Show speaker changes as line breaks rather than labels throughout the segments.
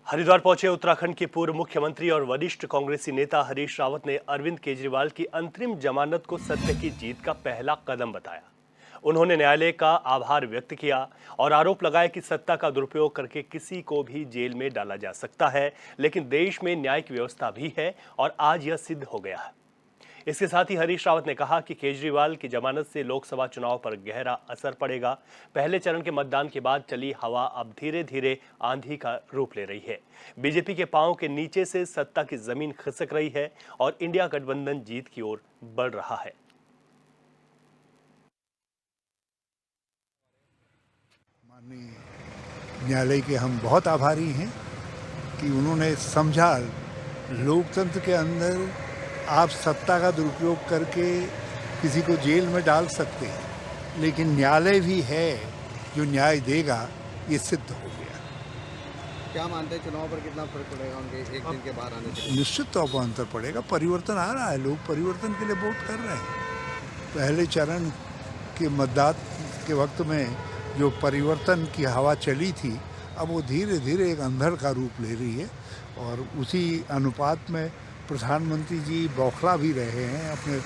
हरिद्वार पहुंचे उत्तराखंड के पूर्व मुख्यमंत्री और वरिष्ठ कांग्रेसी नेता हरीश रावत ने अरविंद केजरीवाल की अंतरिम जमानत को सत्य की जीत का पहला कदम बताया। उन्होंने न्यायालय का आभार व्यक्त किया और आरोप लगाया कि सत्ता का दुरुपयोग करके किसी को भी जेल में डाला जा सकता है, लेकिन देश में न्यायिक व्यवस्था भी है और आज यह सिद्ध हो गया है। इसके साथ ही हरीश रावत ने कहा कि केजरीवाल की जमानत से लोकसभा चुनाव पर गहरा असर पड़ेगा। पहले चरण के मतदान के बाद चली हवा अब धीरे धीरे आंधी का रूप ले रही है। बीजेपी के पांव के नीचे से सत्ता की जमीन खिसक रही है और इंडिया गठबंधन जीत की ओर बढ़ रहा है।
माननीय न्यायालय के हम बहुत आभारी हैं कि उन्होंने समझा लोकतंत्र के अंदर आप सत्ता का दुरुपयोग करके किसी को जेल में डाल सकते हैं, लेकिन न्यायालय भी है जो न्याय देगा, ये सिद्ध हो गया।
क्या मानते हैं चुनाव पर कितना फर्क पड़ेगा उनके एक दिन के बाहर आने से?
निश्चित तौर पर अंतर पड़ेगा। परिवर्तन आ रहा है, लोग परिवर्तन के लिए वोट कर रहे हैं। पहले चरण के मतदान के वक्त में जो परिवर्तन की हवा चली थी, अब वो धीरे धीरे एक अंधड़ का रूप ले रही है और उसी अनुपात में प्रधानमंत्री जी बौखला भी रहे हैं, अपने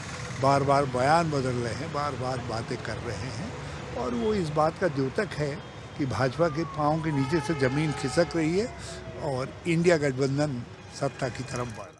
बार बार बयान बदल रहे हैं, बार बार बातें कर रहे हैं और वो इस बात का द्योतक है कि भाजपा के पांव के नीचे से ज़मीन खिसक रही है और इंडिया गठबंधन सत्ता की तरफ बढ़ रहा है।